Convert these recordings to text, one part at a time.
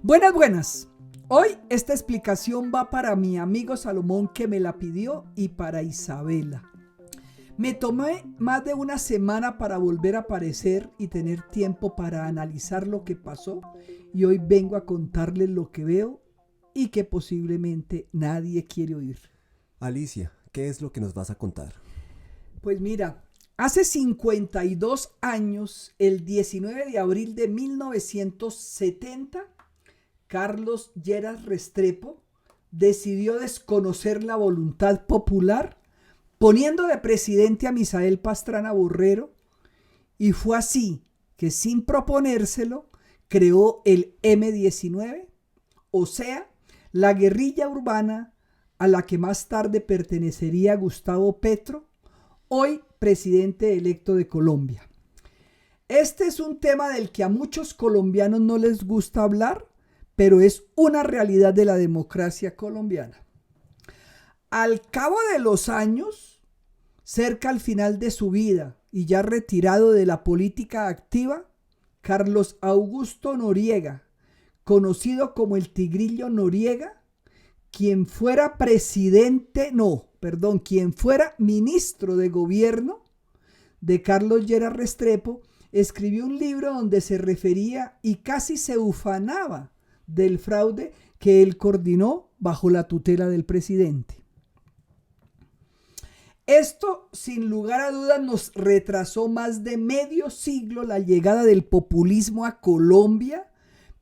Buenas, buenas. Hoy esta explicación va para mi amigo Salomón que me la pidió y para Isabela. Me tomé más de una semana para volver a aparecer y tener tiempo para analizar lo que pasó y hoy vengo a contarles lo que veo y que posiblemente nadie quiere oír. Alicia, ¿qué es lo que nos vas a contar? Pues mira, hace 52 años, el 19 de abril de 1970, Carlos Lleras Restrepo decidió desconocer la voluntad popular poniendo de presidente a Misael Pastrana Borrero, y fue así que sin proponérselo creó el M-19, o sea, la guerrilla urbana a la que más tarde pertenecería Gustavo Petro, hoy presidente electo de Colombia. Este es un tema del que a muchos colombianos no les gusta hablar, pero es una realidad de la democracia colombiana. Al cabo de los años, cerca al final de su vida y ya retirado de la política activa, Carlos Augusto Noriega, conocido como el Tigrillo Noriega, quien fuera ministro de gobierno de Carlos Lleras Restrepo, escribió un libro donde se refería y casi se ufanaba del fraude que él coordinó bajo la tutela del presidente. Esto, sin lugar a dudas, nos retrasó más de medio siglo la llegada del populismo a Colombia,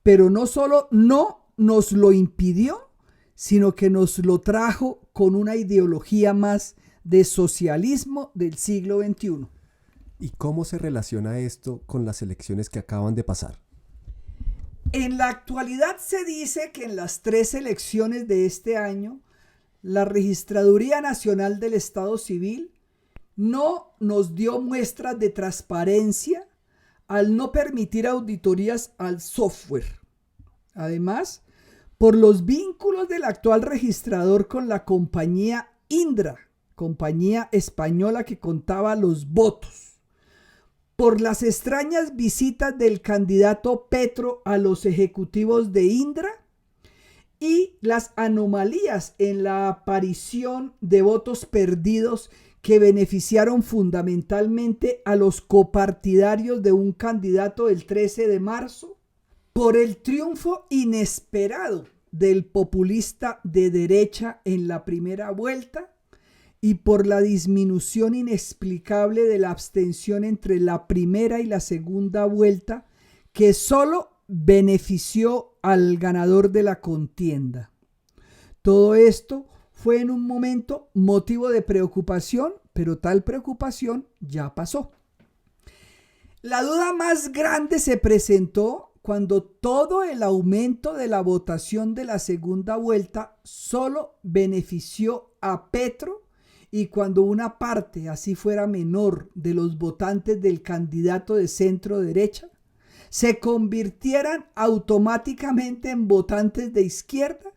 pero no solo no nos lo impidió, sino que nos lo trajo con una ideología más de socialismo del siglo XXI. ¿Y cómo se relaciona esto con las elecciones que acaban de pasar? En la actualidad se dice que en las 3 elecciones de este año, la Registraduría Nacional del Estado Civil no nos dio muestras de transparencia al no permitir auditorías al software. Además, por los vínculos del actual registrador con la compañía Indra, compañía española que contaba los votos, por las extrañas visitas del candidato Petro a los ejecutivos de Indra y las anomalías en la aparición de votos perdidos que beneficiaron fundamentalmente a los copartidarios de un candidato del 13 de marzo, por el triunfo inesperado del populista de derecha en la primera vuelta y por la disminución inexplicable de la abstención entre la primera y la segunda vuelta, que solo benefició al ganador de la contienda. Todo esto fue en un momento motivo de preocupación, pero tal preocupación ya pasó. La duda más grande se presentó cuando todo el aumento de la votación de la segunda vuelta solo benefició a Petro y cuando una parte, así fuera menor, de los votantes del candidato de centro derecha se convirtieran automáticamente en votantes de izquierda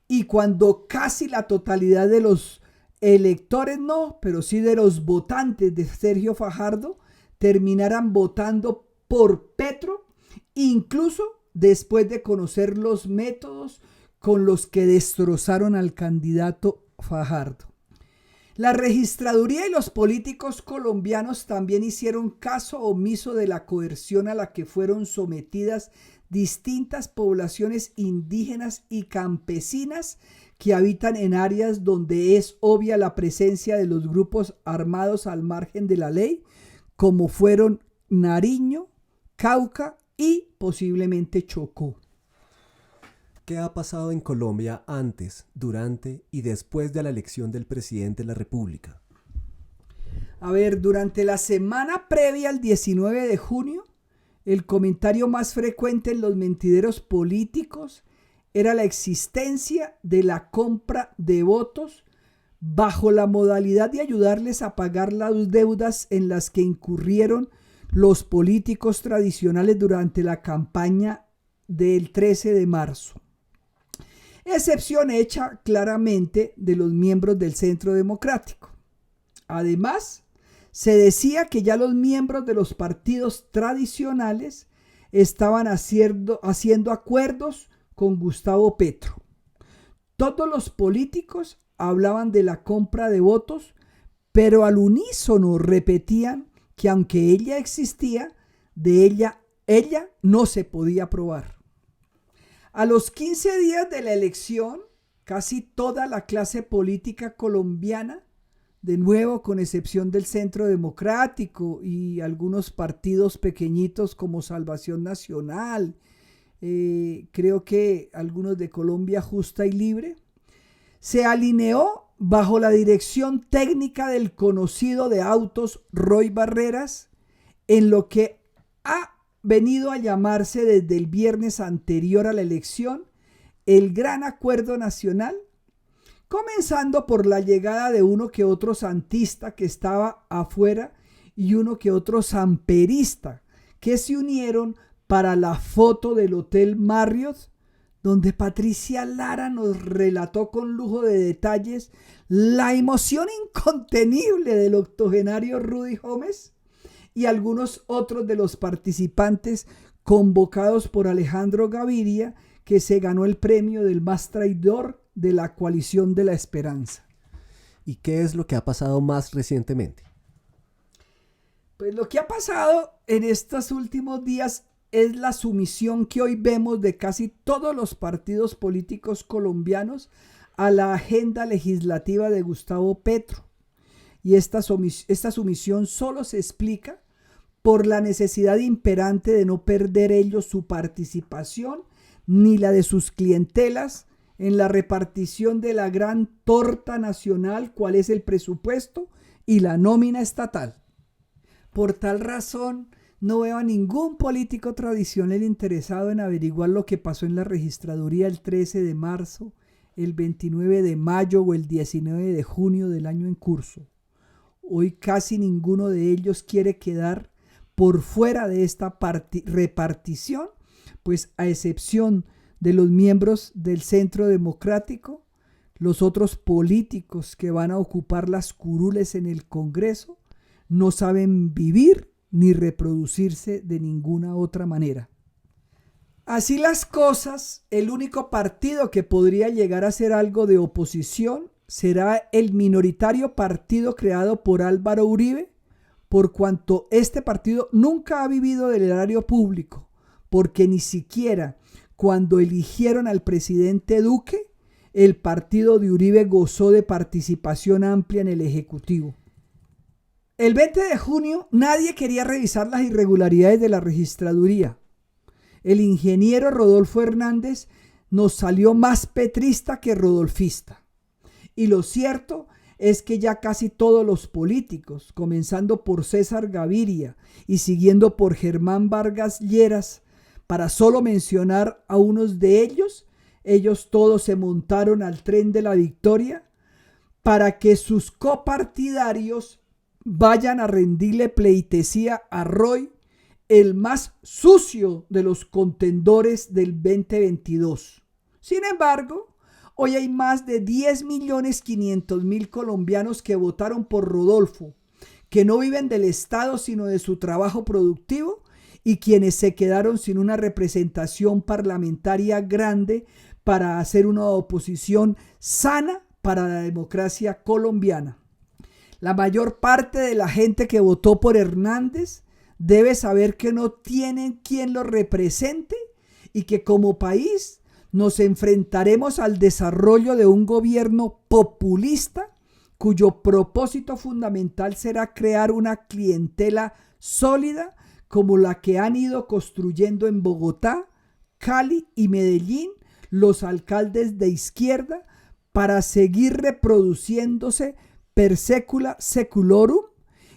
y cuando casi la totalidad de los electores no, pero sí de los votantes de Sergio Fajardo terminaran votando por Petro, incluso después de conocer los métodos con los que destrozaron al candidato Fajardo. La registraduría y los políticos colombianos también hicieron caso omiso de la coerción a la que fueron sometidas distintas poblaciones indígenas y campesinas que habitan en áreas donde es obvia la presencia de los grupos armados al margen de la ley, como fueron Nariño, Cauca y posiblemente Chocó. ¿Qué ha pasado en Colombia antes, durante y después de la elección del presidente de la República? Durante la semana previa al 19 de junio, el comentario más frecuente en los mentideros políticos era la existencia de la compra de votos bajo la modalidad de ayudarles a pagar las deudas en las que incurrieron los políticos tradicionales durante la campaña del 13 de marzo. Excepción hecha claramente de los miembros del Centro Democrático. Además, se decía que ya los miembros de los partidos tradicionales estaban haciendo acuerdos con Gustavo Petro. Todos los políticos hablaban de la compra de votos, pero al unísono repetían que aunque ella existía, de ella no se podía aprobar. A los 15 días de la elección, casi toda la clase política colombiana, de nuevo con excepción del Centro Democrático y algunos partidos pequeñitos como Salvación Nacional, creo que algunos de Colombia Justa y Libre, se alineó bajo la dirección técnica del conocido de autos Roy Barreras en lo que ha venido a llamarse desde el viernes anterior a la elección el Gran Acuerdo Nacional, comenzando por la llegada de uno que otro santista que estaba afuera y uno que otro samperista que se unieron para la foto del Hotel Marriott, donde Patricia Lara nos relató con lujo de detalles la emoción incontenible del octogenario Rudy Gómez y algunos otros de los participantes convocados por Alejandro Gaviria, que se ganó el premio del más traidor de la coalición de la esperanza. ¿Y qué es lo que ha pasado más recientemente? Pues lo que ha pasado en estos últimos días es la sumisión que hoy vemos de casi todos los partidos políticos colombianos a la agenda legislativa de Gustavo Petro. Y esta sumisión solo se explica por la necesidad imperante de no perder ellos su participación ni la de sus clientelas en la repartición de la gran torta nacional, cual es el presupuesto y la nómina estatal. Por tal razón, no veo a ningún político tradicional interesado en averiguar lo que pasó en la registraduría el 13 de marzo, el 29 de mayo o el 19 de junio del año en curso. Hoy casi ninguno de ellos quiere quedar por fuera de esta repartición, pues a excepción de los miembros del Centro Democrático, los otros políticos que van a ocupar las curules en el Congreso no saben vivir ni reproducirse de ninguna otra manera. Así las cosas, el único partido que podría llegar a ser algo de oposición será el minoritario partido creado por Álvaro Uribe, por cuanto este partido nunca ha vivido del erario público, porque ni siquiera cuando eligieron al presidente Duque, el partido de Uribe gozó de participación amplia en el Ejecutivo. El 20 de junio nadie quería revisar las irregularidades de la registraduría. El ingeniero Rodolfo Hernández nos salió más petrista que rodolfista. Y lo cierto es que ya casi todos los políticos, comenzando por César Gaviria y siguiendo por Germán Vargas Lleras, para solo mencionar a unos de ellos todos se montaron al tren de la victoria para que sus copartidarios vayan a rendirle pleitesía a Roy, el más sucio de los contendores del 2022. Sin embargo, hoy hay más de 10.500.000 colombianos que votaron por Rodolfo, que no viven del Estado sino de su trabajo productivo y quienes se quedaron sin una representación parlamentaria grande para hacer una oposición sana para la democracia colombiana. La mayor parte de la gente que votó por Hernández debe saber que no tienen quien lo represente y que como país nos enfrentaremos al desarrollo de un gobierno populista cuyo propósito fundamental será crear una clientela sólida como la que han ido construyendo en Bogotá, Cali y Medellín los alcaldes de izquierda para seguir reproduciéndose per secula seculorum,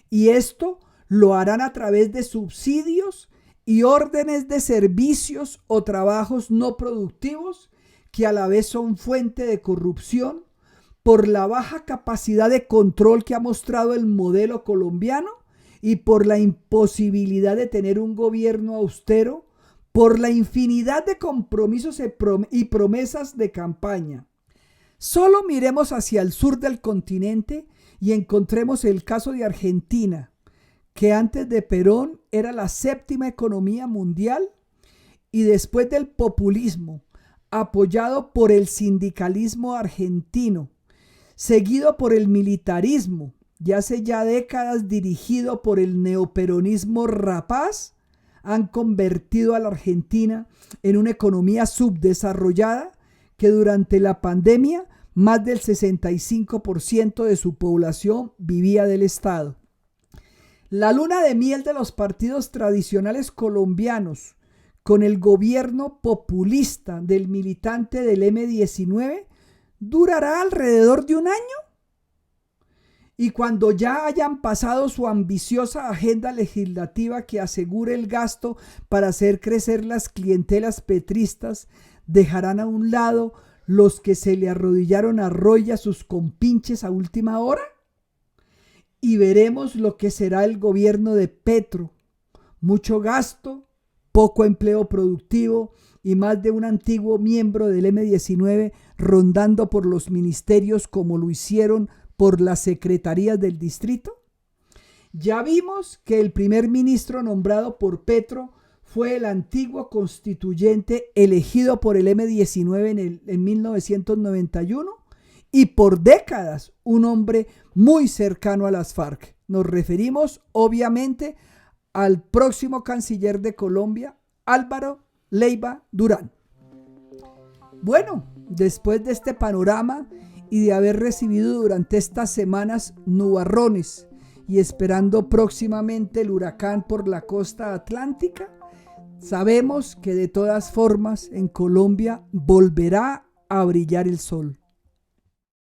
y esto lo harán a través de subsidios y órdenes de servicios o trabajos no productivos que a la vez son fuente de corrupción por la baja capacidad de control que ha mostrado el modelo colombiano y por la imposibilidad de tener un gobierno austero, por la infinidad de compromisos y promesas de campaña. Solo miremos hacia el sur del continente y encontremos el caso de Argentina, que antes de Perón era la séptima economía mundial y después del populismo, apoyado por el sindicalismo argentino, seguido por el militarismo, y hace ya décadas dirigido por el neoperonismo rapaz, han convertido a la Argentina en una economía subdesarrollada que durante la pandemia más del 65% de su población vivía del Estado. La luna de miel de los partidos tradicionales colombianos con el gobierno populista del militante del M-19 durará alrededor de un año. Y cuando ya hayan pasado su ambiciosa agenda legislativa que asegure el gasto para hacer crecer las clientelas petristas, dejarán a un lado los que se le arrodillaron a Roy y a sus compinches a última hora. Y veremos lo que será el gobierno de Petro. Mucho gasto, poco empleo productivo y más de un antiguo miembro del M-19 rondando por los ministerios como lo hicieron por las secretarías del distrito. Ya vimos que el primer ministro nombrado por Petro fue el antiguo constituyente elegido por el M-19 en 1991 y por décadas un hombre muy cercano a las FARC. Nos referimos obviamente al próximo canciller de Colombia, Álvaro Leiva Durán. Bueno, después de este panorama y de haber recibido durante estas semanas nubarrones y esperando próximamente el huracán por la costa atlántica, sabemos que de todas formas en Colombia volverá a brillar el sol.